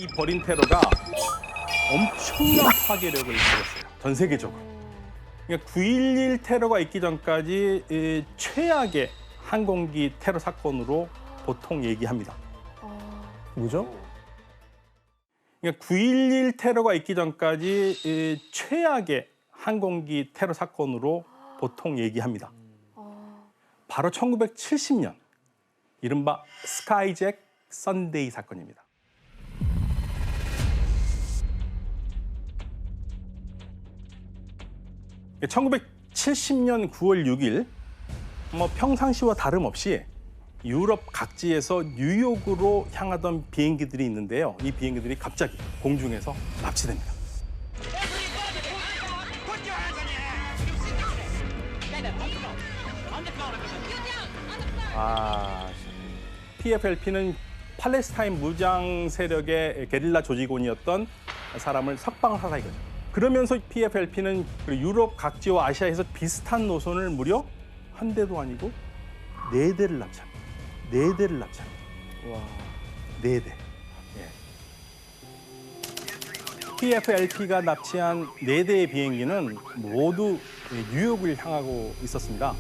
이 벌인 테러가 엄청난 파괴력을 가졌어요. 전 세계적으로. 그러니까 9.11 테러가 있기 전까지 최악의 항공기 테러 사건으로 보통 얘기합니다. 뭐죠? 그러니까 9.11 테러가 있기 전까지 최악의 항공기 테러 사건으로 보통 얘기합니다. 바로 1970년 이른바 스카이잭 선데이 사건입니다. 예, 1970년 9월 6일 평상시와 다름없이 유럽 각지에서 뉴욕으로 향하던 비행기들이 있는데요. 이 비행기들이 갑자기 공중에서 납치됩니다. PFLP는 팔레스타인 무장 세력의 게릴라 조직원이었던 사람을 석방을 하다 이거죠. 그러면서 PFLP는 유럽 각지와 아시아에서 비슷한 노선을 무려 한 대도 아니고 네 대를 납치합니다. 네 대를 납치합니다. 와, 네 대. 예. PFLP가 납치한 네 대의 비행기는 모두 뉴욕을 향하고 있었습니다.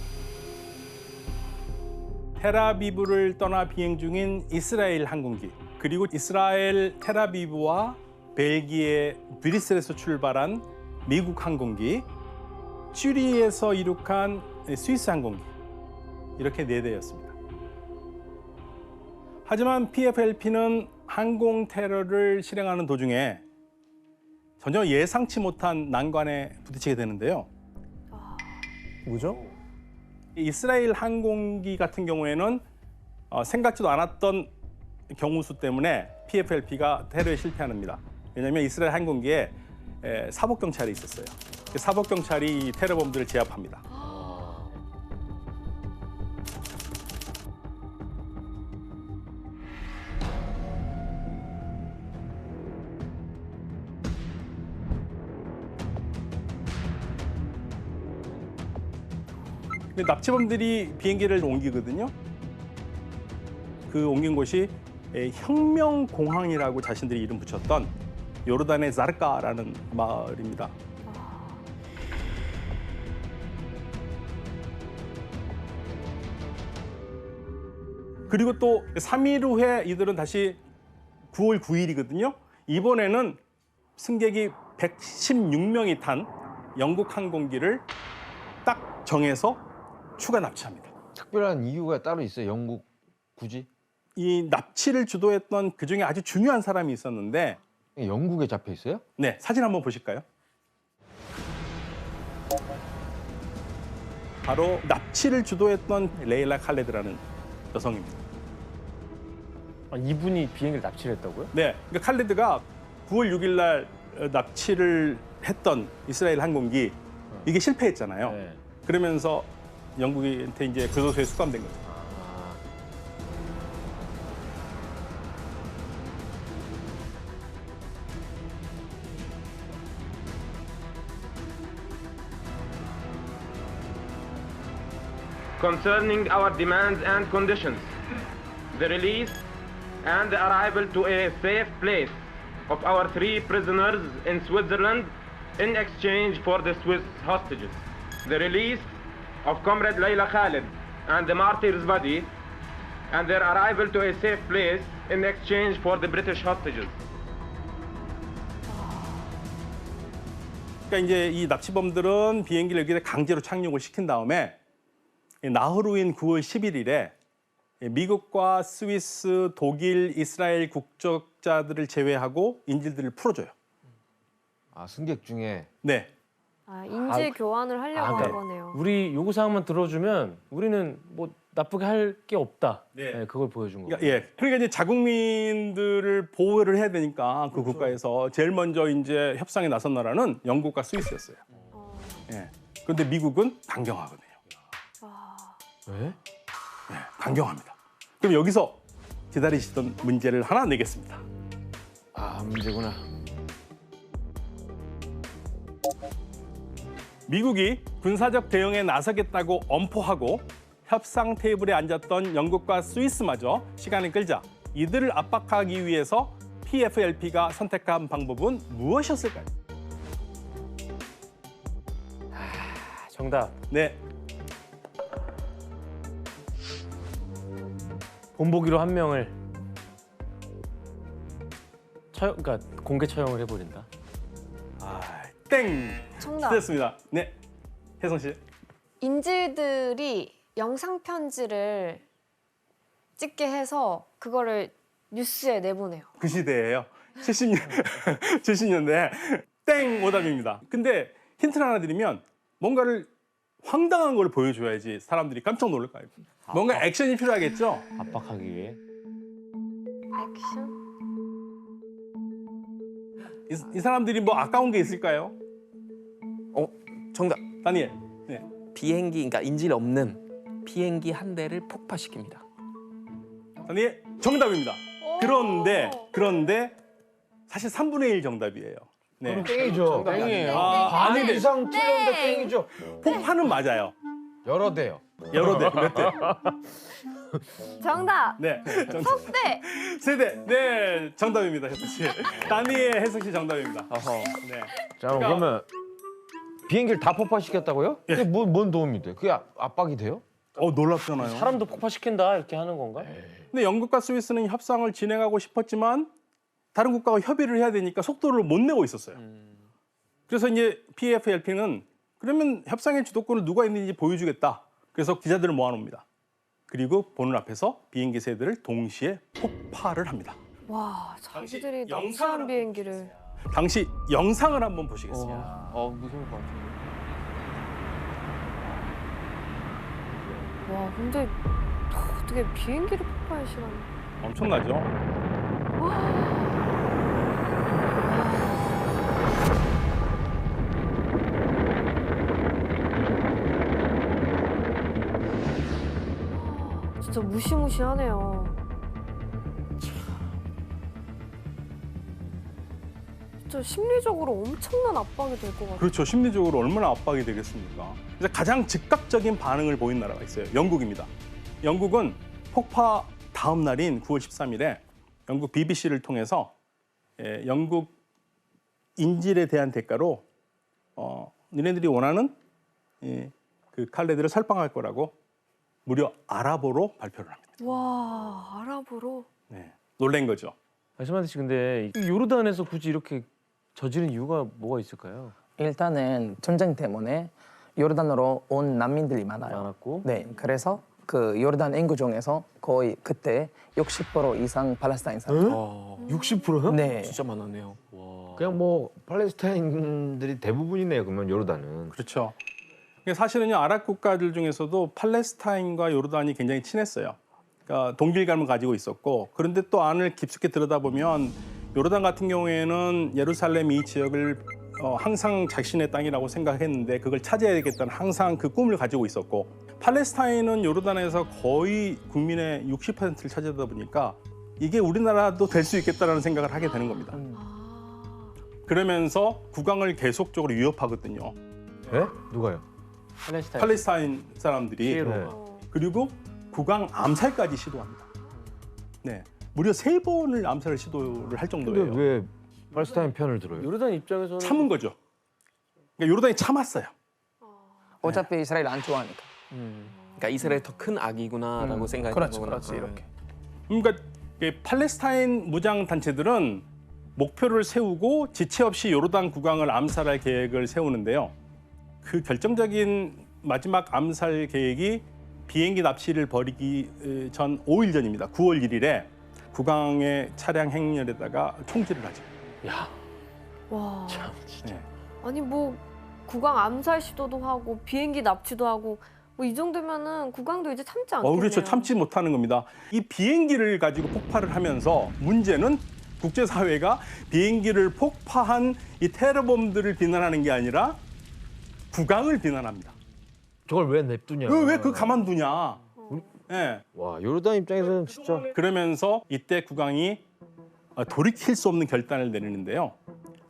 텔아비브를 떠나 비행 중인 이스라엘 항공기, 그리고 이스라엘 텔아비브와 벨기에 브뤼셀에서 출발한 미국 항공기, 쭈리히에서 이륙한 스위스 항공기, 이렇게 네 대였습니다. 하지만 PFLP는 항공 테러를 실행하는 도중에 전혀 예상치 못한 난관에 부딪히게 되는데요. 뭐죠? 이스라엘 항공기 같은 경우에는 생각지도 않았던 경우수 때문에 PFLP가 테러에 실패합니다. 왜냐하면 이스라엘 항공기에 사복경찰이 있었어요. 사복경찰이 이 테러범들을 제압합니다. 근데 납치범들이 비행기를 옮기거든요. 그 옮긴 곳이 혁명공항이라고 자신들이 이름 붙였던 요르단의 자르카라는 마을입니다. 그리고 또 3일 후에 이들은 다시 9월 9일이거든요. 이번에는 승객이 116명이 탄 영국 항공기를 딱 정해서 추가 납치합니다. 특별한 이유가 따로 있어요? 영국 굳이? 이 납치를 주도했던 그중에 아주 중요한 사람이 있었는데 영국에 잡혀 있어요? 네, 사진 한번 보실까요? 바로 납치를 주도했던 레일라 칼레드라는 여성입니다. 이분이 비행기를 납치를 했다고요? 네, 그러니까 칼레드가 9월 6일 날 납치를 했던 이스라엘 항공기 이게 실패했잖아요. 네. 그러면서 영국한테 이제 교도소에 수감된 거죠. Concerning our demands and conditions, the release and the arrival to a safe place of our 3 prisoners in Switzerland in exchange for the Swiss hostages. The release of Comrade Layla Khaled and the martyr's body and their arrival to a safe place in exchange for the British hostages. 그러니까 이제 이 납치범들은 비행기를 여기에 강제로 착륙을 시킨 다음에 나흐루인 9월 11일에 미국과 스위스, 독일, 이스라엘 국적자들을 제외하고 인질들을 풀어줘요. 아, 승객 중에? 네. 인질 교환을 하려고 한 그러니까 거네요. 우리 요구 사항만 들어주면 우리는 뭐 나쁘게 할 게 없다. 네. 네, 그걸 보여준 거예요. 그러니까 이제 자국민들을 보호를 해야 되니까 그 국가에서 제일 먼저 이제 협상에 나선 나라는 영국과 스위스였어요. 예. 그런데 미국은 강경하거든요. 왜? 네, 강경합니다. 그럼 여기서 기다리시던 문제를 하나 내겠습니다. 아, 문제구나. 미국이 군사적 대응에 나서겠다고 엄포하고 협상 테이블에 앉았던 영국과 스위스마저 시간을 끌자 이들을 압박하기 위해서 PFLP가 선택한 방법은 무엇이었을까요? 정답. 네, 본보기로 한 명을 그러니까 공개 처형을 해버린다. 땡. 정답. 됐습니다. 네, 혜성 씨. 인질들이 영상 편지를 찍게 해서 그거를 뉴스에 내보내요. 그 시대예요. 70년 70년대 땡 오답입니다. 근데 힌트를 하나 드리면 뭔가를 황당한 걸 보여줘야지 사람들이 깜짝 놀랄 거예요. 뭔가 액션이 필요하겠죠. 압박하기 위해. 액션? 이 사람들이 뭐 아까운 게 있을까요? 정답. 다니엘. 네. 비행기, 그러니까 인질 없는 비행기 한 대를 폭파시킵니다. 다니엘 정답입니다. 그런데 사실 3분의 1 정답이에요. 네. 땡이죠. 땡이에요. 반 아니, 이상 틀렸는데 땡이죠. 폭파는 맞아요. 여러 대요. 여러 대, 몇 대. 정답. 네. 정답. 석대. 세대. 네, 정답입니다, 혜성 씨. 다니엘 혜성 씨 정답입니다. 어허. 네. 자, 그러면 비행기를 다 폭파시켰다고요? 예. 그게 뭔 도움이 돼? 그게 압박이 돼요? 놀랍잖아요. 사람도 폭파시킨다 이렇게 하는 건가? 근데 영국과 스위스는 협상을 진행하고 싶었지만 다른 국가가 협의를 해야 되니까 속도를 못 내고 있었어요. 그래서 이제 PFLP는 그러면 협상의 주도권을 누가 있는지 보여주겠다. 그래서 기자들을 모아놓습니다. 그리고 보는 앞에서 비행기 세 대를 동시에 폭파를 합니다. 와, 자기들이 영상을 납치한 비행기를. 당시 영상을 한번 보시겠습니다. 무서울 것 같아. 와, 근데 어떻게 비행기를 폭파할 시간이? 엄청나죠? 진짜 무시무시하네요. 진짜 심리적으로 엄청난 압박이 될 것 같아요. 그렇죠. 심리적으로 얼마나 압박이 되겠습니까? 그래서 가장 즉각적인 반응을 보인 나라가 있어요. 영국입니다. 영국은 폭파 다음 날인 9월 13일에 영국 BBC를 통해서 영국 인질에 대한 대가로 니네들이 원하는 그 칼레들을 설방할 거라고 무려 아랍어로 발표를 합니다. 와, 아랍어로? 네, 놀란 거죠. 아시마드 씨 근데 이 요르단에서 굳이 이렇게 저지른 이유가 뭐가 있을까요? 일단은 전쟁 때문에 요르단으로 온 난민들이 많아요. 많았고. 네, 그래서 그 요르단 인구 중에서 거의 그때 60% 이상 팔레스타인 사람. 60%요? 네, 진짜 많았네요. 그냥 뭐 팔레스타인들이 대부분이네요. 그러면 요르단은. 그렇죠. 사실은요, 아랍 국가들 중에서도 팔레스타인과 요르단이 굉장히 친했어요. 그러니까 동질감을 가지고 있었고, 그런데 또 안을 깊숙이 들여다보면 요르단 같은 경우에는 예루살렘 이 지역을 항상 자신의 땅이라고 생각했는데 그걸 차지해야겠다는 항상 그 꿈을 가지고 있었고, 팔레스타인은 요르단에서 거의 국민의 60%를 차지하다 보니까 이게 우리나라도 될 수 있겠다라는 생각을 하게 되는 겁니다. 그러면서 국왕을 계속적으로 위협하거든요. 예? 누가요? 팔레스타인 사람들이. 피에로가. 그리고 국왕 암살까지 시도합니다. 네, 무려 3번을 암살 시도를 할 정도예요. 근데 왜 팔레스타인 편을 들어요? 요르단 입장에서는 참은 거죠. 그러니까 요르단이 참았어요. 어차피 이스라엘 안 좋아하니까. 그러니까 이스라엘 더 큰 악이구나라고 생각했던 그렇지, 거구나. 그렇지 이렇게. 그러니까 이 팔레스타인 무장 단체들은 목표를 세우고 지체 없이 요르단 국왕을 암살할 계획을 세우는데요. 그 결정적인 마지막 암살 계획이 비행기 납치를 벌이기 전 5일 전입니다. 9월 1일에 국왕의 차량 행렬에다가 총질을 하죠. 야, 와. 참 진짜. 네. 아니 뭐 국왕 암살 시도도 하고 비행기 납치도 하고 뭐 이 정도면은 국왕도 이제 참지 않겠네요. 그렇죠. 참지 못하는 겁니다. 이 비행기를 가지고 폭발을 하면서 문제는 국제사회가 비행기를 폭파한 이 테러범들을 비난하는 게 아니라 국왕을 비난합니다. 저걸 왜 냅두냐? 왜 그 가만두냐. 네. 와, 요르단 입장에서는 진짜 그러면서 이때 국왕이 돌이킬 수 없는 결단을 내리는데요.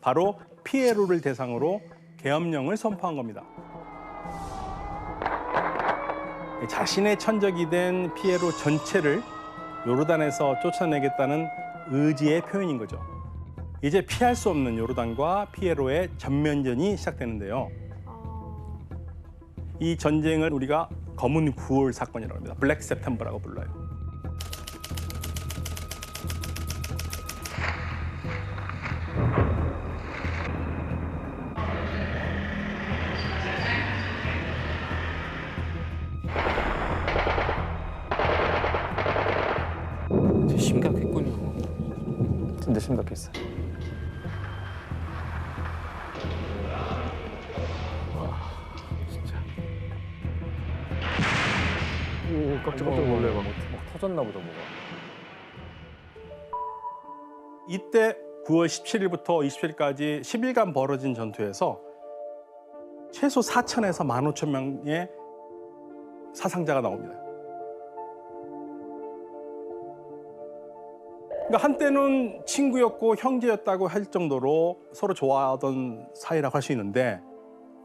바로 피에로를 대상으로 계엄령을 선포한 겁니다. 자신의 천적이 된 피에로 전체를 요르단에서 쫓아내겠다는 의지의 표현인 거죠. 이제 피할 수 없는 요르단과 피에로의 전면전이 시작되는데요. 이 전쟁을 우리가 검은 9월 사건이라고 합니다. 블랙 세프템버라고 불러요. 심각했군요. 진짜 심각했어요. 오 깜짝 놀래 막 터졌나 보다 뭐가. 이때 9월 17일부터 27일까지 10일간 벌어진 전투에서 최소 4,000에서 15,000명의 사상자가 나옵니다. 그러니까 한때는 친구였고 형제였다고 할 정도로 서로 좋아하던 사이라고 할 수 있는데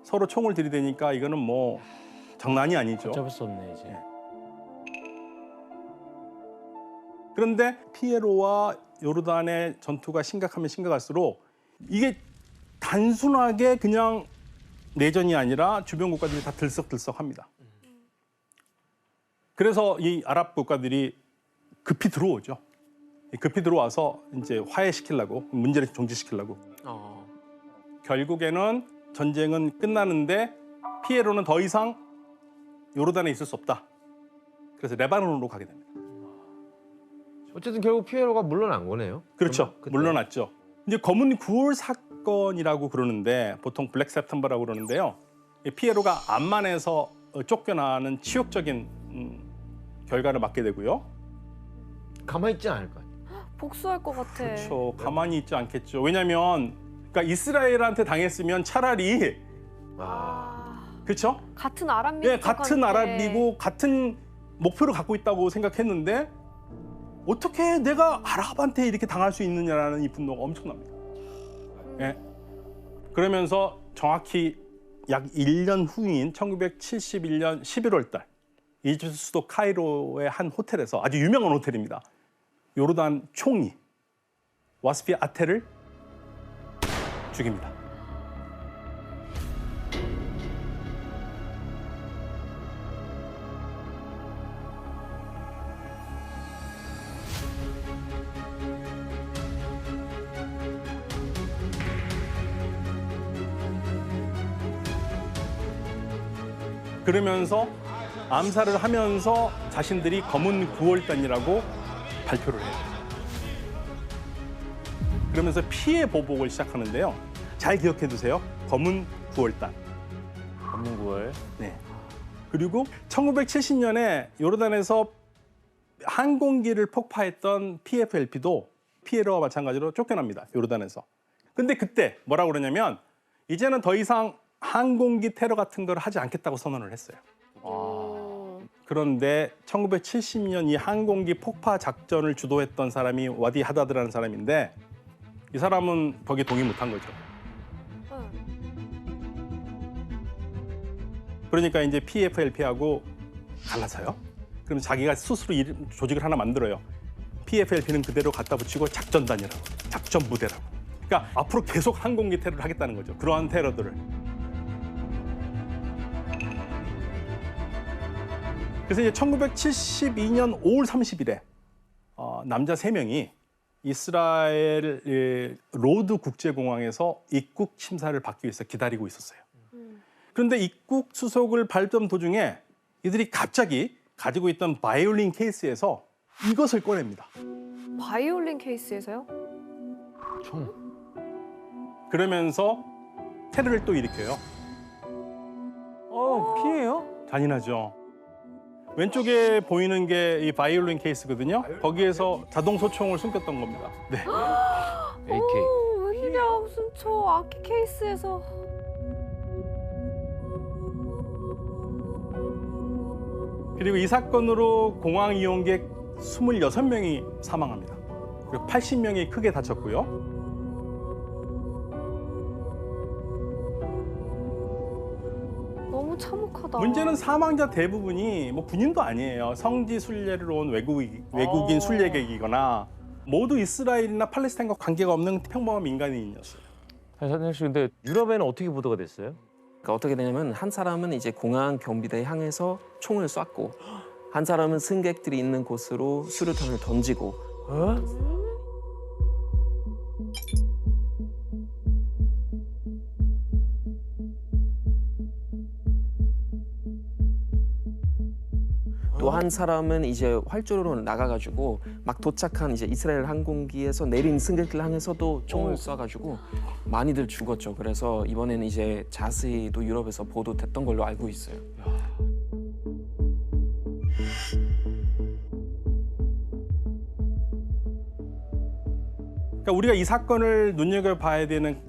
서로 총을 들이대니까 이거는 뭐 장난이 아니죠. 잡을 수 없네 이제. 그런데 피에로와 요르단의 전투가 심각하면 심각할수록 이게 단순하게 그냥 내전이 아니라 주변 국가들이 다 들썩들썩합니다. 그래서 이 아랍 국가들이 급히 들어오죠. 급히 들어와서 이제 화해시키려고, 문제를 종지시키려고. 결국에는 전쟁은 끝나는데 피에로는 더 이상 요르단에 있을 수 없다. 그래서 레바논으로 가게 됩니다. 어쨌든 결국 피에로가 물러난 거네요. 그렇죠. 그때. 물러났죠. 이제 검은 9월 사건이라고 그러는데 보통 블랙 세프템버라고 그러는데요. 이 피에로가 암만에서 쫓겨나는 치욕적인 결과를 맞게 되고요. 가만히 있지 않을 거예요. 복수할 것 같아. 그렇죠. 가만히 있지 않겠죠. 왜냐하면 그러니까 이스라엘한테 당했으면 차라리 그렇죠? 같은 아랍 민족 예, 같은 아랍이고 같은 목표를 갖고 있다고 생각했는데 어떻게 내가 아랍한테 이렇게 당할 수 있느냐라는 이 분노가 엄청납니다. 예. 그러면서 정확히 약 1년 후인 1971년 11월 달 이집트 수도 카이로의 한 호텔에서 아주 유명한 호텔입니다. 요르단 총리 와스피 아테를 죽입니다. 그러면서 암살을 하면서 자신들이 검은 9월단이라고 발표를 해요. 그러면서 피해 보복을 시작하는데요. 잘 기억해 두세요. 검은 9월단. 검은 9월. 네. 그리고 1970년에 요르단에서 항공기를 폭파했던 PFLP도 피에로와 마찬가지로 쫓겨납니다. 요르단에서. 근데 그때 뭐라고 그러냐면 이제는 더 이상 항공기 테러 같은 걸 하지 않겠다고 선언을 했어요. 그런데 1970년 이 항공기 폭파 작전을 주도했던 사람이 와디 하다드라는 사람인데 이 사람은 거기에 동의 못한 거죠. 그러니까 이제 PFLP하고 갈라서요. 그럼 자기가 스스로 조직을 하나 만들어요. PFLP는 그대로 갖다 붙이고 작전단이라고, 작전부대라고. 그러니까 앞으로 계속 항공기 테러를 하겠다는 거죠. 그러한 테러들을. 그래서 이제 1972년 5월 30일에 남자 3명이 이스라엘 로드 국제공항에서 입국 심사를 받기 위해서 기다리고 있었어요. 그런데 입국 수속을 밟던 도중에 이들이 갑자기 가지고 있던 바이올린 케이스에서 이것을 꺼냅니다. 바이올린 케이스에서요? 총. 그러면서 테러를 또 일으켜요. 피해요? 잔인하죠. 왼쪽에 보이는 게 이 바이올린 케이스거든요. 거기에서 자동 소총을 숨겼던 겁니다. 네. AK. 웬일이야 무슨 저 악기 케이스에서. 그리고 이 사건으로 공항 이용객 26명이 사망합니다. 그리고 80명이 크게 다쳤고요. 너무 참혹하다. 문제는 사망자 대부분이 뭐 군인도 아니에요. 성지 순례를 온 외국인 순례객이거나 모두 이스라엘이나 팔레스타인과 관계가 없는 평범한 민간인이었어요. 사장님 씨 근데 유럽에는 어떻게 보도가 됐어요? 그러니까 어떻게 되냐면 한 사람은 이제 공항 경비대에 향해서 총을 쐈고 한 사람은 승객들이 있는 곳으로 수류탄을 던지고 어? 또 한 사람은 이제 활주로로 나가가지고 막 도착한 이제 이스라엘 항공기에서 내린 승객들 향해서도 총을 쏴가지고 많이들 죽었죠. 그래서 이번에는 이제 자세히 또 유럽에서 보도됐던 걸로 알고 있어요. 그러니까 우리가 이 사건을 눈여겨봐야 되는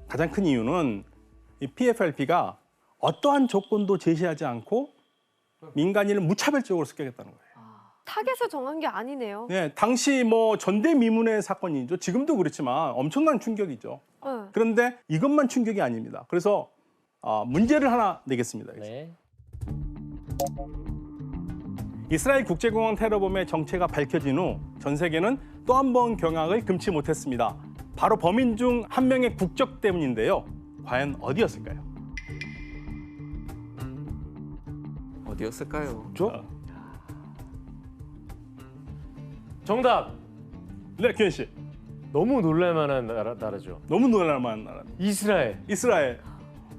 가장 큰 이유는 이 PFLP가 어떠한 조건도 제시하지 않고 민간인을 무차별적으로 습격했다는 거예요. 타겟을 정한 게 아니네요. 네, 당시 뭐 전대미문의 사건이죠. 지금도 그렇지만 엄청난 충격이죠. 네. 그런데 이것만 충격이 아닙니다. 그래서 문제를 하나 내겠습니다. 여기서. 네. 이스라엘 국제공항 테러범의 정체가 밝혀진 후 전 세계는 또 한 번 경악을 금치 못했습니다. 바로 범인 중 한 명의 국적 때문인데요. 과연 어디였을까요? 어디였을까요? 정답. 네, 규현 씨. 너무 놀랄만한 나라죠. 너무 놀랄만한 나라. 이스라엘. 이스라엘.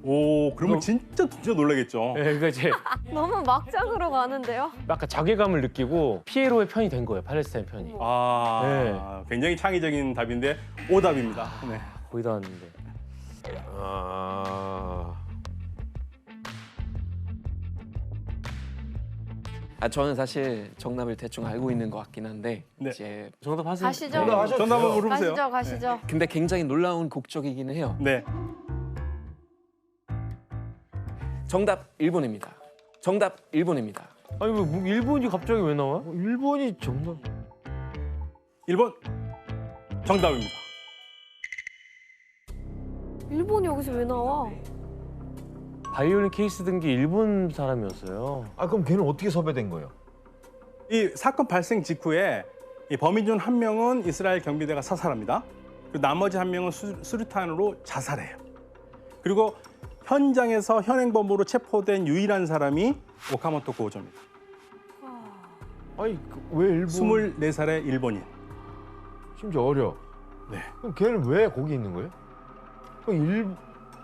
오, 그러면 진짜 놀라겠죠. 네, 그러니까 이제 너무 막장으로 가는데요. 아까 자괴감을 느끼고 피에로의 편이 된 거예요. 팔레스타인 편이. 굉장히 창의적인 답인데 오답입니다. 네. 거의 다 왔는데. 저는 사실 정답을 대충 알고 있는 것 같긴 한데 네. 이제 정답 하세요. 가시죠. 전화 한번 물어보세요. 가시죠. 근데 굉장히 놀라운 국적이긴 해요. 네. 정답 일본입니다. 정답 일본입니다. 아니 뭐 일본이 갑자기 왜 나와? 일본이 정말 1번 정답입니다. 일본이 여기서 왜 나와? 바이올린 케이스 든 게 일본 사람이었어요. 아 그럼 걔는 어떻게 섭외된 거예요? 이 사건 발생 직후에 이 범인 중 한 명은 이스라엘 경비대가 사살합니다. 그리고 나머지 한 명은 수류탄으로 자살해요. 그리고 현장에서 현행범으로 체포된 유일한 사람이 오카모토 고조입니다. 아니 왜 일본? 24살의 일본인. 심지어 어려. 네. 그럼 걔는 왜 거기 있는 거예요? 그럼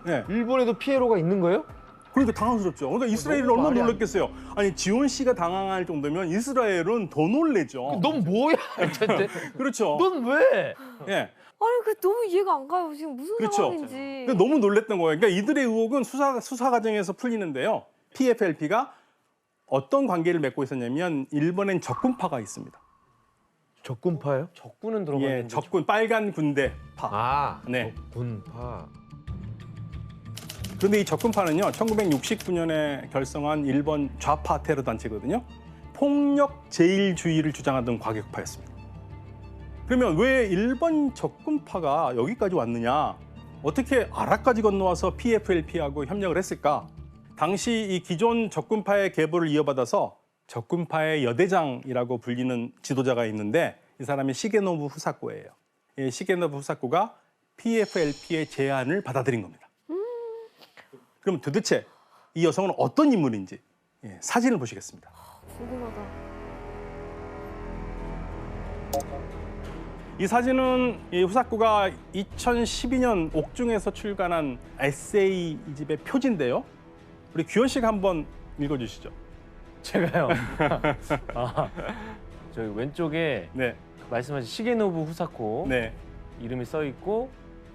네. 일본에도 피에로가 있는 거예요? 그러니까 당황스럽죠. 그러니까 이스라엘은 너무 얼마나 말이 안 놀랐겠어요. 아니 지원 씨가 당황할 정도면 이스라엘은 더 놀래죠. 넌 뭐야? 그렇죠. 넌 왜? 예. 아니 그 너무 이해가 안 가요. 지금 무슨 그렇죠. 상황인지. 그러니까 너무 놀랬던 거예요. 그러니까 이들의 의혹은 수사 과정에서 풀리는데요. PFLP가 어떤 관계를 맺고 있었냐면 일본엔 적군파가 있습니다. 적군파요? 적군은 들어가는 예, 적군 빨간 군대파. 아, 네. 적군파. 그런데 이 적군파는요, 1969년에 결성한 일본 좌파 테러 단체거든요. 폭력 제일주의를 주장하던 과격파였습니다. 그러면 왜 일본 적군파가 여기까지 왔느냐? 어떻게 아라까지 건너와서 PFLP하고 협력을 했을까? 당시 이 기존 적군파의 계보를 이어받아서 적군파의 여대장이라고 불리는 지도자가 있는데 이 사람이 시게노부 후사코예요. 이 시게노부 후사코가 PFLP의 제안을 받아들인 겁니다. 그럼 도대체 이 여성은 어떤 인물인지 사진을 보시겠습니다. 궁금하다. 이 사진은 이 후사코가 2012년 옥중에서 출간한 에세이 이 집의 표지인데요. 우리 규현 씨가 한번 읽어주시죠. 제가요. 저기 왼쪽에 네, 말씀하신 시게노부 후사코 네, 이름이 써 있고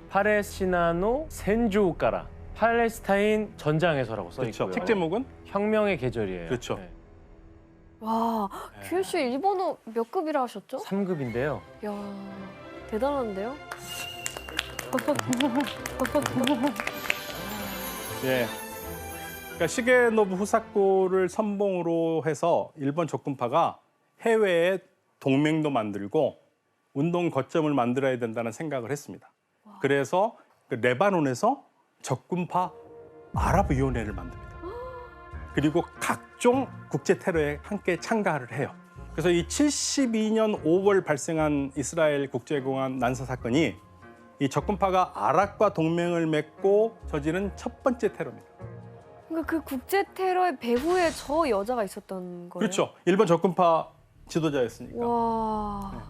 파레시나노 센조우카라 팔레스타인 전장에서라고 써 그렇죠. 있고요. 책 제목은 혁명의 계절이에요. 그렇죠. 네. 와, 규현 씨 일본어 몇 급이라 하셨죠? 3급인데요. 야, 대단한데요? 예. 그러니까 시게노부 후사코를 선봉으로 해서 일본 적군파가 해외에 동맹도 만들고 운동 거점을 만들어야 된다는 생각을 했습니다. 그래서 그 레바논에서 적군파 아랍위원회를 만듭니다. 그리고 각종 국제 테러에 함께 참가를 해요. 그래서 이 72년 5월 발생한 이스라엘 국제공항 난사 사건이 이 적군파가 아랍과 동맹을 맺고 저지른 첫 번째 테러입니다. 그러니까 그 국제 테러의 배후에 저 여자가 있었던 거예요? 그렇죠. 일본 적군파 지도자였으니까. 와,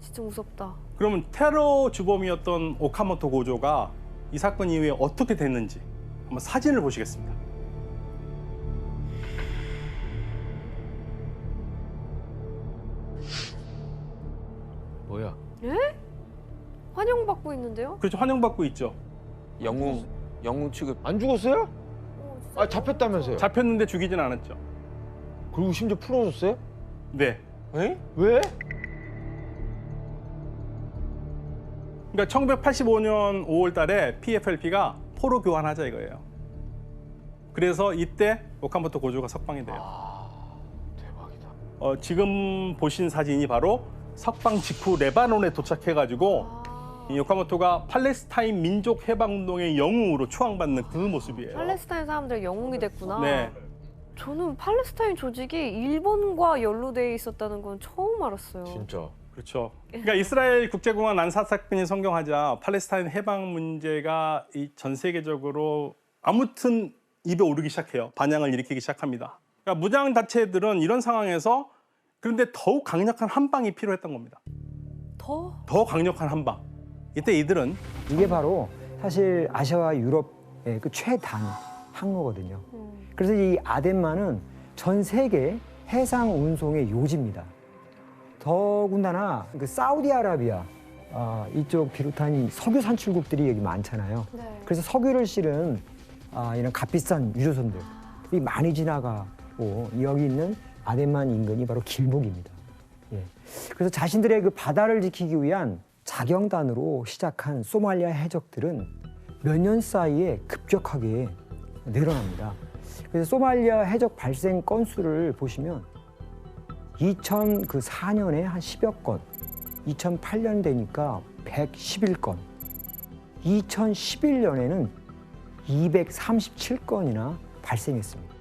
진짜 무섭다. 그러면 테러 주범이었던 오카모토 고조가 이 사건 이후에 어떻게 됐는지 한번 사진을 보시겠습니다. 뭐야? 환영받고 있는데요? 그렇죠. 환영받고 있죠. 영웅 취급. 안 죽었어요? 진짜 아 잡혔다면서요? 잡혔는데 죽이진 않았죠. 그리고 심지어 풀어줬어요? 네. 에? 왜? 그러니까 1985년 5월 달에 PFLP가 포로 교환하자 이거예요. 그래서 이때 오카모토 고조가 석방이 돼요. 대박이다. 지금 보신 사진이 바로 석방 직후 레바논에 도착해가지고 이 오카모토가 팔레스타인 민족 해방운동의 영웅으로 추앙받는 그 모습이에요. 팔레스타인 사람들의 영웅이 됐구나. 네. 저는 팔레스타인 조직이 일본과 연루돼 있었다는 건 처음 알았어요. 진짜. 그렇죠. 그러니까 이스라엘 국제공항 난사 사건이 성경하자 팔레스타인 해방 문제가 이 전 세계적으로 아무튼 입에 오르기 시작해요. 반향을 일으키기 시작합니다. 그러니까 무장 단체들은 이런 상황에서 그런데 더욱 강력한 한 방이 필요했던 겁니다. 더 강력한 한 방. 이때 이들은 이게 바로 사실 아시아와 유럽의 그 최단 항로거든요. 그래서 이 아덴만은 전 세계 해상 운송의 요지입니다. 더군다나 그 사우디아라비아 이쪽 비롯한 이 석유 산출국들이 여기 많잖아요. 네. 그래서 석유를 실은 이런 값비싼 유조선들이 많이 지나가고 여기 있는 아덴만 인근이 바로 길목입니다. 예. 그래서 자신들의 그 바다를 지키기 위한 자경단으로 시작한 소말리아 해적들은 몇 년 사이에 급격하게 늘어납니다. 그래서 소말리아 해적 발생 건수를 보시면 2004년에 한 10여 건, 2008년 되니까 111건, 2011년에는 237건이나 발생했습니다.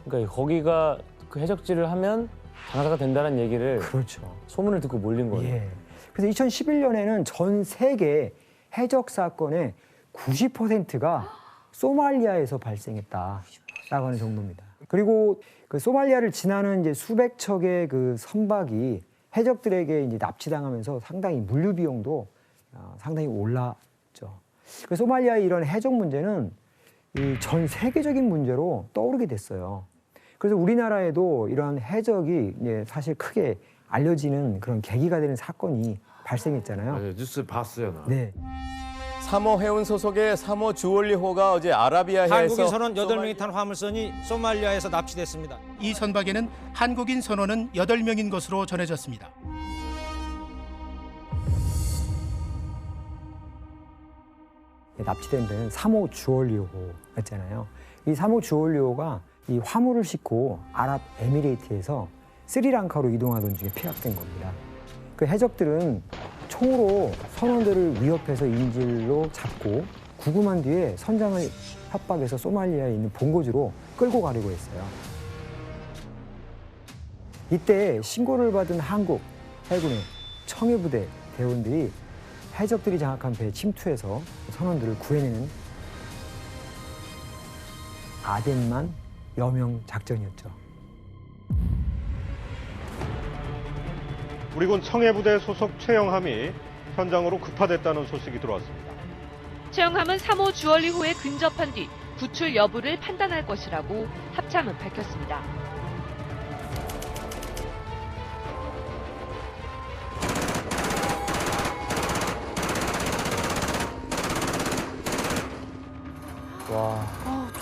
그러니까 거기가 그 해적질을 하면 장사가 된다는 얘기를 그렇죠. 소문을 듣고 몰린 거예요. 예. 그래서 2011년에는 전 세계 해적 사건의 90%가 소말리아에서 발생했다라고 하는 정도입니다. 그리고 그 소말리아를 지나는 이제 수백 척의 그 선박이 해적들에게 이제 납치당하면서 상당히 물류 비용도 상당히 올랐죠. 그 소말리아의 이런 해적 문제는 이 전 세계적인 문제로 떠오르게 됐어요. 그래서 우리나라에도 이런 해적이 이제 사실 크게 알려지는 그런 계기가 되는 사건이 발생했잖아요. 맞아요. 뉴스 봤어요, 나. 네. 3호 해운 소속의 3호 주얼리호가 어제 아라비아해에서 한국인 선원 8명이 탄 화물선이 소말리아에서 납치됐습니다. 이 선박에는 한국인 선원은 8명인 것으로 전해졌습니다. 납치된 배는 3호 주얼리호였잖아요. 이 3호 주얼리호가 이 화물을 싣고 아랍에미레이트에서 스리랑카로 이동하던 중에 폐악된 겁니다. 그 해적들은 총으로 선원들을 위협해서 인질로 잡고 구금한 뒤에 선장을 협박해서 소말리아에 있는 본고지로 끌고 가려고 했어요. 이때 신고를 받은 한국 해군의 청해부대 대원들이 해적들이 장악한 배에 침투해서 선원들을 구해내는 아덴만 여명 작전이었죠. 우리군 청해부대 소속 최영함이 현장으로 급파됐다는 소식이 들어왔습니다. 최영함은 3호 주얼리호에 근접한 뒤 구출 여부를 판단할 것이라고 합참은 밝혔습니다. 와.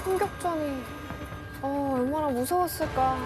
총격전이 얼마나 무서웠을까.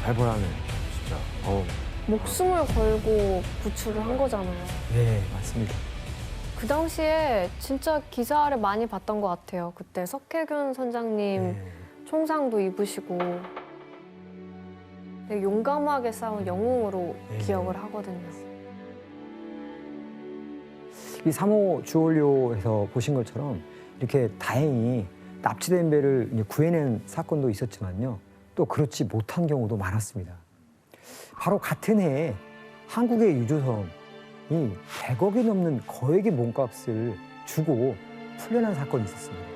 살벌하네, 진짜. 목숨을 걸고 구출을 한 거잖아요. 네, 맞습니다. 그 당시에 진짜 기사를 많이 봤던 것 같아요. 그때 석혜균 선장님 네. 총상도 입으시고 되게 용감하게 싸운 영웅으로 네. 기억을 하거든요. 이 3호 주원료에서 보신 것처럼 이렇게 다행히 납치된 배를 이제 구해낸 사건도 있었지만요. 또 그렇지 못한 경우도 많았습니다. 바로 같은 해에 한국의 유조선이 100억이 넘는 거액의 몸값을 주고 풀려난 사건이 있었습니다.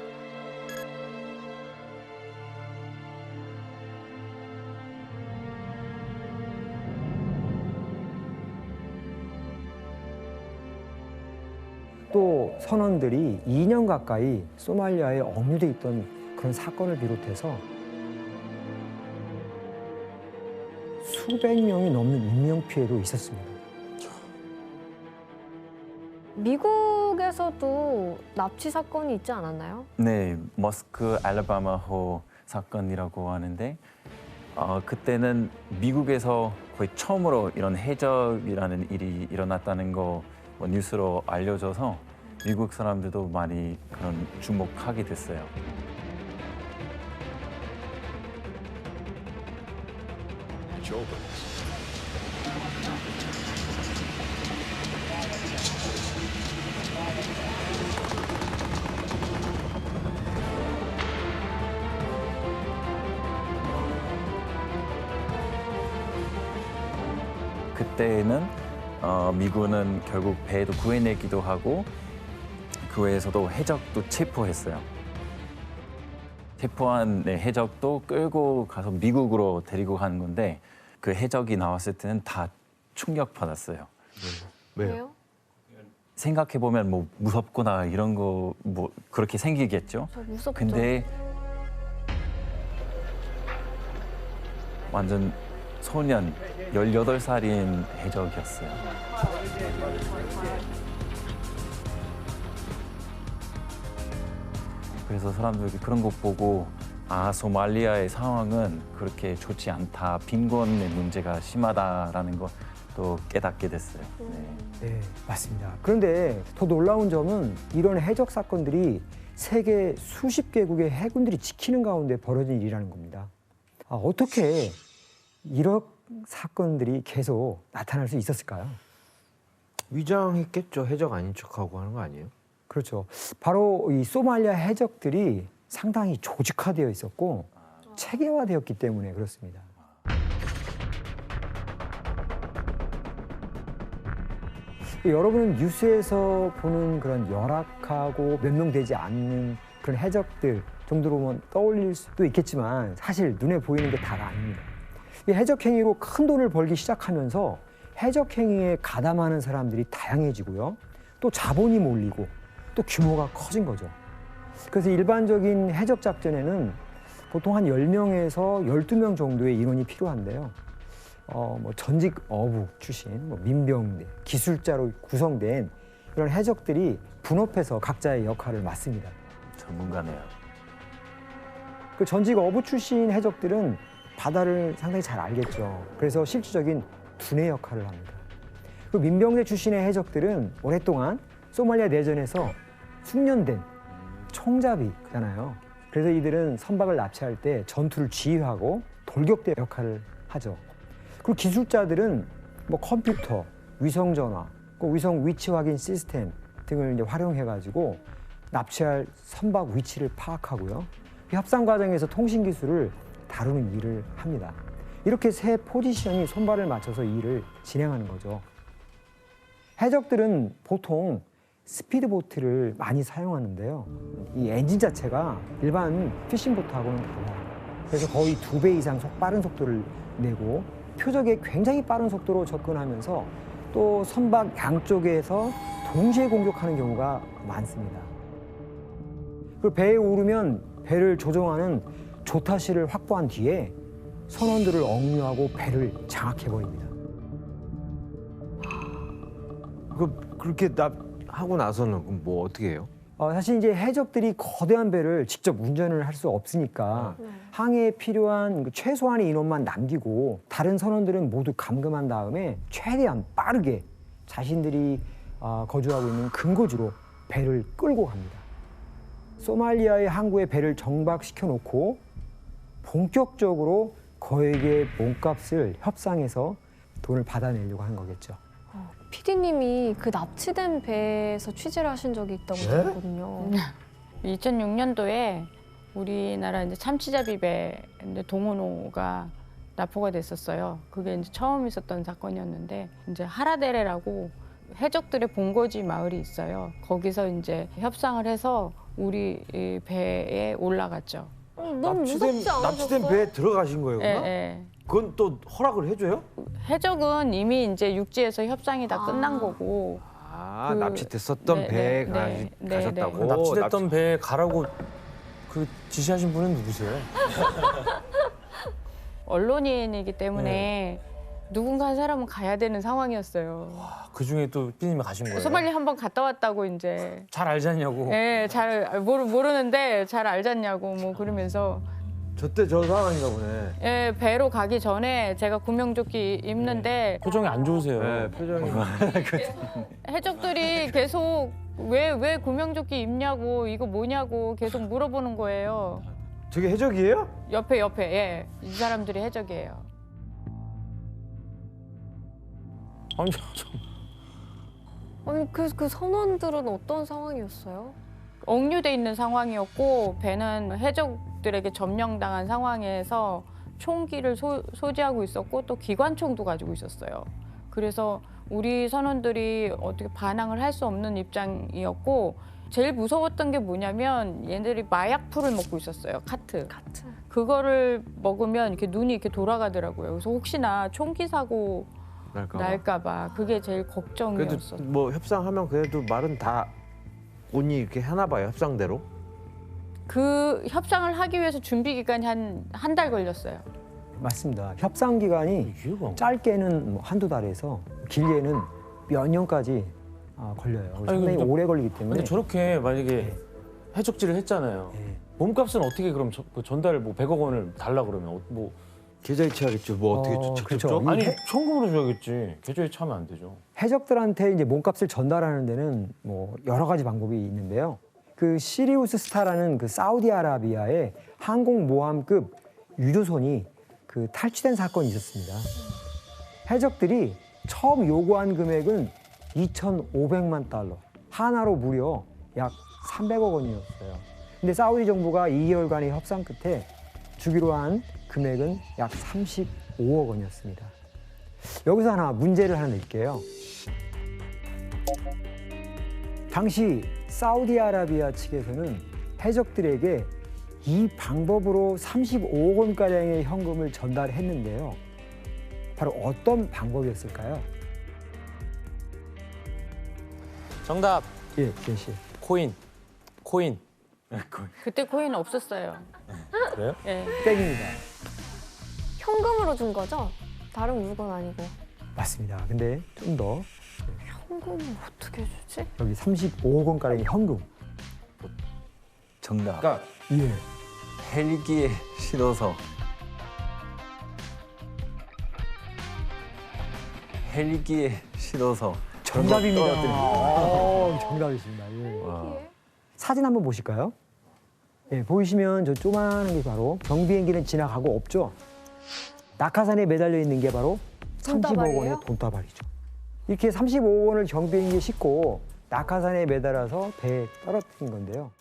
또 선원들이 2년 가까이 소말리아에 억류돼 있던 그런 사건을 비롯해서 수백 명이 넘는 인명피해도 있었습니다. 미국에서도 납치 사건이 있지 않았나요? 네, 머스크 알라바마호 사건이라고 하는데 그때는 미국에서 거의 처음으로 이런 해적이라는 일이 일어났다는 거 뉴스로 알려져서 미국 사람들도 많이 그런 주목하게 됐어요. 그때는 미군은 결국 배도 구해내기도 하고 그 외에서도 해적도 체포했어요. 체포한 해적도 끌고 가서 미국으로 데리고 가는 건데 그 해적이 나왔을 때는 다 충격받았어요. 왜요? 생각해보면 뭐 무섭거나 이런 거 뭐 그렇게 생기겠죠. 저 무섭죠. 근데 완전 소년 18살인 해적이었어요. 그래서 사람들이 그런 거 보고 소말리아의 상황은 그렇게 좋지 않다. 빈곤의 문제가 심하다라는 거 또 깨닫게 됐어요. 네, 맞습니다. 그런데 더 놀라운 점은 이런 해적 사건들이 세계 수십 개국의 해군들이 지키는 가운데 벌어진 일이라는 겁니다. 어떻게 이런 사건들이 계속 나타날 수 있었을까요? 위장했겠죠. 해적 아닌 척하고 하는 거 아니에요? 그렇죠. 바로 이 소말리아 해적들이 상당히 조직화되어 있었고 체계화되었기 때문에 그렇습니다. 여러분은 뉴스에서 보는 그런 열악하고 몇 명 되지 않는 그런 해적들 정도로만 떠올릴 수도 있겠지만 사실 눈에 보이는 게 다가 아닙니다. 이 해적행위로 큰 돈을 벌기 시작하면서 해적행위에 가담하는 사람들이 다양해지고요. 또 자본이 몰리고 또 규모가 커진 거죠. 그래서 일반적인 해적 작전에는 보통 한 10명에서 12명 정도의 인원이 필요한데요. 전직 어부 출신, 민병대, 기술자로 구성된 이런 해적들이 분업해서 각자의 역할을 맡습니다. 전문가네요. 그 전직 어부 출신 해적들은 바다를 상당히 잘 알겠죠. 그래서 실질적인 두뇌 역할을 합니다. 그 민병대 출신의 해적들은 오랫동안 소말리아 내전에서 숙련된 총잡이잖아요. 그래서 이들은 선박을 납치할 때 전투를 지휘하고 돌격대 역할을 하죠. 그리고 기술자들은 컴퓨터, 위성전화, 위성 위치 확인 시스템 등을 이제 활용해가지고 납치할 선박 위치를 파악하고요. 협상 과정에서 통신 기술을 다루는 일을 합니다. 이렇게 세 포지션이 손발을 맞춰서 이 일을 진행하는 거죠. 해적들은 보통 스피드보트를 많이 사용하는데요. 이 엔진 자체가 일반 피싱보트하고는 달라요. 그래서 거의 2배 이상 빠른 속도를 내고 표적에 굉장히 빠른 속도로 접근하면서 또 선박 양쪽에서 동시에 공격하는 경우가 많습니다. 그리고 배에 오르면 배를 조종하는 조타실을 확보한 뒤에 선원들을 억류하고 배를 장악해버립니다. 그렇게 하고 나서는 그럼 뭐 어떻게 해요? 사실 이제 해적들이 거대한 배를 직접 운전을 할 수 없으니까 항해에 필요한 그 최소한의 인원만 남기고 다른 선원들은 모두 감금한 다음에 최대한 빠르게 자신들이 거주하고 있는 근거지로 배를 끌고 갑니다. 소말리아의 항구에 배를 정박시켜 놓고 본격적으로 거액의 몸값을 협상해서 돈을 받아내려고 한 거겠죠. PD님이 그 납치된 배에서 취재를 하신 적이 있다고 들었거든요. 2006년도에 우리나라 이제 참치잡이배 이제 동원호가 납포가 됐었어요. 그게 이제 처음 있었던 사건이었는데 이제 하라데레라고 해적들의 본거지 마을이 있어요. 거기서 이제 협상을 해서 우리 이 배에 올라갔죠. 너무 무섭지 않으셨어요? 납치된 배에 들어가신 거예요, 그럼? 예. 그건 또 허락을 해줘요? 해적은 이미 이제 육지에서 협상이 다 끝난 거고. 아, 납치됐었던 배에 가셨다고? 납치됐던 배에 가라고 그 지시하신 분은 누구세요? 언론인이기 때문에 누군가 한 사람은 가야 되는 상황이었어요. 그 중에 또 PD님이 가신 거예요? 소말리 한번 갔다 왔다고 이제. 잘 알지 않냐고. 예, 잘 모르는데 잘 알잖냐고 뭐 그러면서. 저때 저 상황인가 보네. 예, 배로 가기 전에 제가 구명조끼 입는데 표정이 안 좋으세요. 네, 표정이. 해적들이 계속 왜 구명조끼 입냐고 이거 뭐냐고 계속 물어보는 거예요. 저게 해적이에요? 옆에 예, 이 사람들이 해적이에요. 아니 그 선원들은 어떤 상황이었어요? 억류돼 있는 상황이었고 배는 해적들에게 점령당한 상황에서 총기를 소지하고 있었고 또 기관총도 가지고 있었어요. 그래서 우리 선원들이 어떻게 반항을 할 수 없는 입장이었고 제일 무서웠던 게 뭐냐면 얘네들이 마약풀을 먹고 있었어요. 카트. 그거를 먹으면 이렇게 눈이 이렇게 돌아가더라고요. 그래서 혹시나 총기 사고 날까봐 그게 제일 걱정이었어요. 그래도 뭐 협상하면 그래도 말은 다 온이 이렇게 하나 봐요, 협상대로. 그 협상을 하기 위해서 준비 기간이 한 달 걸렸어요. 맞습니다. 협상 기간이 짧게는 뭐 한두 달에서 길게는 몇 년까지 걸려요. 상당히 오래 걸리기 때문에. 근데 저렇게 만약에 해적질을 했잖아요. 몸값은 어떻게 그럼 전달 뭐 100억 원을 달라 그러면 뭐 계좌이체하겠죠. 뭐 어떻게 직접 줘? 아니 현금으로 줘야겠지. 계좌이체하면 안 되죠. 해적들한테 이제 몸값을 전달하는 데는 뭐 여러 가지 방법이 있는데요. 그 시리우스 스타라는 그 사우디아라비아의 항공모함급 유조선이 그 탈취된 사건이 있었습니다. 해적들이 처음 요구한 금액은 2,500만 달러, 하나로 무려 약 300억 원이었어요. 근데 사우디 정부가 2개월간의 협상 끝에 주기로 한 금액은 약 35억 원이었습니다. 여기서 문제를 하나 낼게요. 당시 사우디아라비아 측에서는 해적들에게 이 방법으로 35억 원가량의 현금을 전달했는데요. 바로 어떤 방법이었을까요? 정답. 예, 기현 씨. 코인. 그때 코인 없었어요. 그래요? 예. 땡입니다. 현금으로 준 거죠? 다른 물건 아니고. 맞습니다. 근데 좀 더 현금을 어떻게 주지? 여기 35억 원가량의 현금. 정답. 그러니까 예. 헬기에 실어서 정답입니다. 정답이십니다. 예. 사진 한번 보실까요? 예, 보이시면 저 조그마한 게 바로 경비행기는 지나가고 없죠. 낙하산에 매달려 있는 게 바로 35억 원의 돈다발이죠. 이렇게 35억 원을 경비행기에 싣고 낙하산에 매달아서 배에 떨어뜨린 건데요.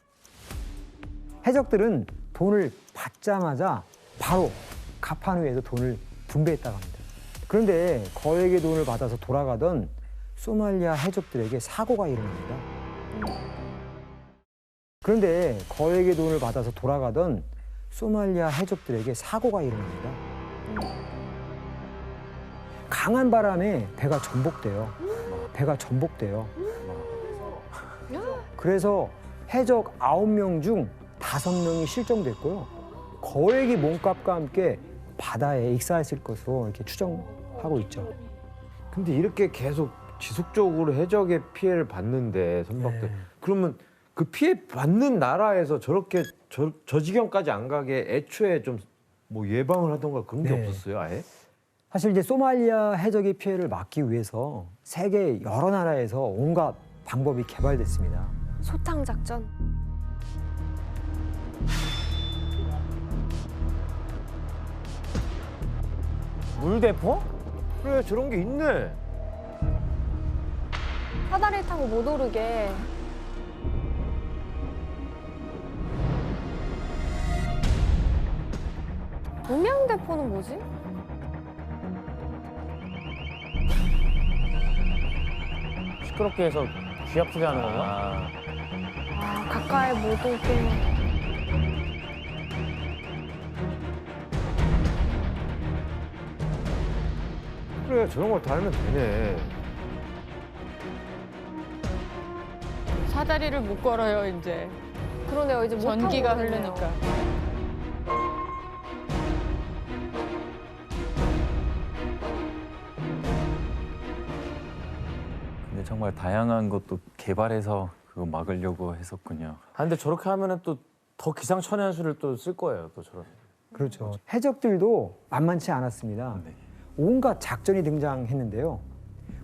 해적들은 돈을 받자마자 바로 가판위에서 돈을 분배했다고 합니다. 그런데 거액의 돈을 받아서 돌아가던 소말리아 해적들에게 사고가 일어납니다. 그런데 거액의 돈을 받아서 돌아가던 소말리아 해적들에게 사고가 일어납니다. 강한 바람에 배가 전복돼요. 그래서 해적 9명 중 5명이 실종됐고요. 거액의 몸값과 함께 바다에 익사했을 것으로 이렇게 추정하고 있죠. 근데 이렇게 계속 지속적으로 해적의 피해를 받는데 선박들 그러면 그 피해 받는 나라에서 저렇게 저 지경까지 안 가게 애초에 좀 뭐 예방을 하던가 그런 게 네. 없었어요, 아예? 사실 이제 소말리아 해적의 피해를 막기 위해서 세계 여러 나라에서 온갖 방법이 개발됐습니다. 소탕 작전. 물대포? 그래, 저런 게 있네. 사다리 타고 못 오르게. 음향대포는 뭐지? 시끄럽게 해서 귀 아프게 하는 건가? 아, 가까이 못 오게. 그래, 저런 걸 달면 되네. 사다리를 못 걸어요 이제. 그러네요. 이제 못 전기가 타고 오르네요. 흐르니까. 근데 정말 다양한 것도 개발해서 그거 막으려고 했었군요. 아, 근데 저렇게 하면은 또 더 기상천외한수를 또 쓸 거예요, 또 저런. 그렇죠. 해적들도 만만치 않았습니다. 온갖 작전이 등장했는데요.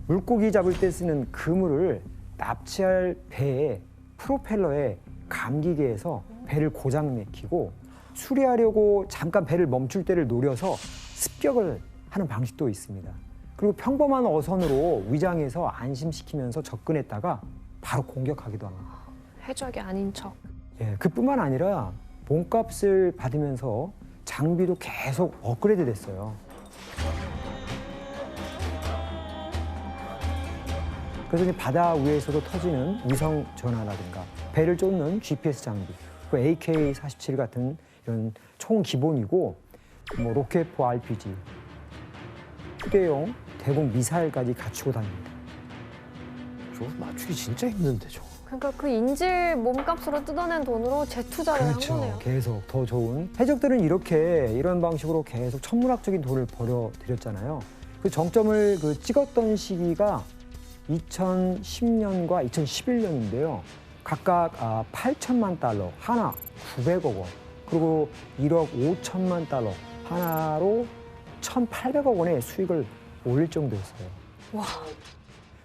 물고기 잡을 때 쓰는 그물을 납치할 배의 프로펠러에 감기게 해서 배를 고장 내키고 수리하려고 잠깐 배를 멈출 때를 노려서 습격을 하는 방식도 있습니다. 그리고 평범한 어선으로 위장해서 안심시키면서 접근했다가 바로 공격하기도 합니다. 해적이 아닌 척. 예, 그뿐만 아니라 몸값을 받으면서 장비도 계속 업그레이드 됐어요. 그래서 이제 바다 위에서도 터지는 위성 전화라든가 배를 쫓는 GPS 장비, 그 AK-47 같은 이런 총 기본이고 뭐 로켓포 RPG, 휴대용 대공 미사일까지 갖추고 다닙니다. 저거 맞추기 진짜 힘든데, 저거. 그러니까 그 인질 몸값으로 뜯어낸 돈으로 재투자를 그렇죠. 한 거네요. 계속 더 좋은. 해적들은 이런 방식으로 계속 천문학적인 돈을 벌여들였잖아요. 그 정점을 찍었던 시기가 2010년과 2011년인데요. 각각 8천만 달러, 하나 900억 원, 그리고 1억 5천만 달러, 하나로 1,800억 원의 수익을 올릴 정도였어요. 와.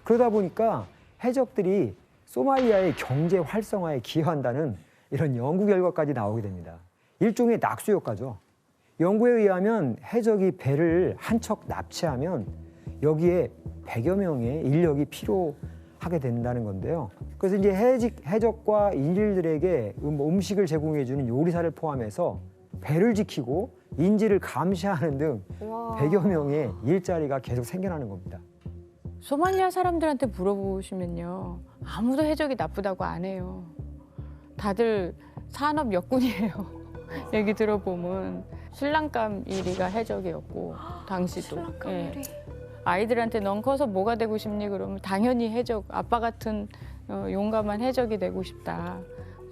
그러다 보니까 해적들이 소말리아의 경제 활성화에 기여한다는 이런 연구 결과까지 나오게 됩니다. 일종의 낙수 효과죠. 연구에 의하면 해적이 배를 한 척 납치하면 여기에 100여 명의 인력이 필요하게 된다는 건데요. 그래서 이제 해적과 인질들에게 음식을 제공해주는 요리사를 포함해서 배를 지키고 인질을 감시하는 등 100여 명의 일자리가 계속 생겨나는 겁니다. 소말리아 사람들한테 물어보시면요. 아무도 해적이 나쁘다고 안 해요. 다들 산업 역군이에요. 얘기 들어보면 신랑감이리가 해적이었고 당시도. 예. 아이들한테 넌 커서 뭐가 되고 싶니? 그러면 당연히 해적, 아빠 같은 용감한 해적이 되고 싶다.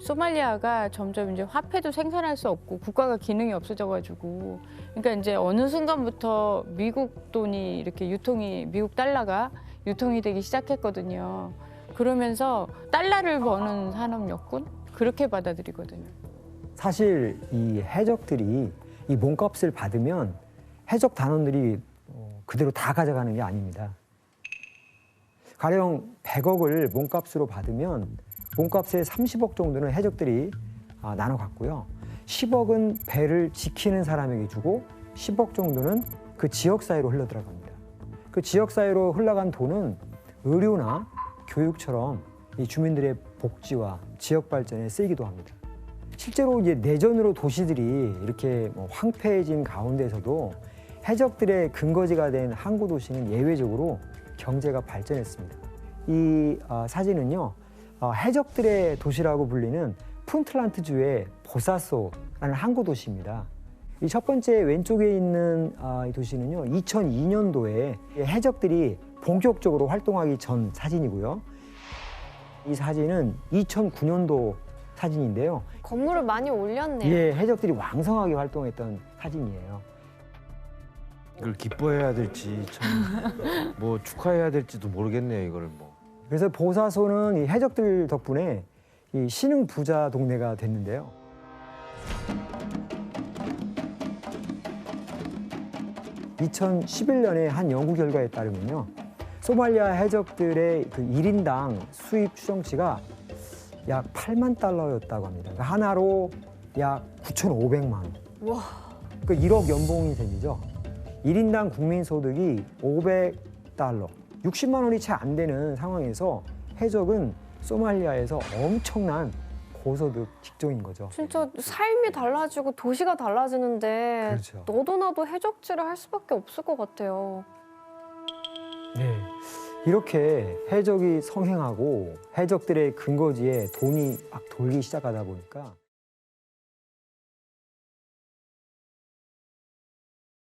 소말리아가 점점 이제 화폐도 생산할 수 없고 국가가 기능이 없어져가지고 그러니까 이제 어느 순간부터 미국 돈이 이렇게 미국 달러가 유통이 되기 시작했거든요. 그러면서 달러를 버는 산업 역군 그렇게 받아들이거든요. 사실 이 해적들이 이 몸값을 받으면 해적 단원들이 그대로 다 가져가는 게 아닙니다. 가령 100억을 몸값으로 받으면 몸값의 30억 정도는 해적들이 나눠 갖고요. 10억은 배를 지키는 사람에게 주고 10억 정도는 그 지역 사회로 흘러 들어갑니다. 그 지역 사회로 흘러간 돈은 의료나 교육처럼 이 주민들의 복지와 지역 발전에 쓰이기도 합니다. 실제로 이제 내전으로 도시들이 이렇게 황폐해진 가운데서도 해적들의 근거지가 된 항구 도시는 예외적으로 경제가 발전했습니다. 이 사진은요, 해적들의 도시라고 불리는 푼틀란트주의 보사소라는 항구 도시입니다. 이 첫 번째 왼쪽에 있는 이 도시는요, 2002년도에 해적들이 본격적으로 활동하기 전 사진이고요. 이 사진은 2009년도 사진인데요. 건물을 많이 올렸네요. 예, 해적들이 왕성하게 활동했던 사진이에요. 이걸 기뻐해야 될지 참 뭐 축하해야 될지도 모르겠네요, 이거를 뭐. 그래서 보사소는 이 해적들 덕분에 이 신흥 부자 동네가 됐는데요. (2011년에) 한 연구 결과에 따르면요, 소말리아 해적들의 그 1인당 수입 추정치가 약 8만 달러였다고 합니다. 그러니까 하나로 약 9,500만 원. 와. 그 1억 연봉이 셈이죠. 1인당 국민 소득이 500달러, 60만 원이 채 안 되는 상황에서 해적은 소말리아에서 엄청난 고소득 직종인 거죠. 진짜 삶이 달라지고 도시가 달라지는데 그렇죠. 너도 나도 해적질을 할 수밖에 없을 것 같아요. 네. 이렇게 해적이 성행하고 해적들의 근거지에 돈이 막 돌기 시작하다 보니까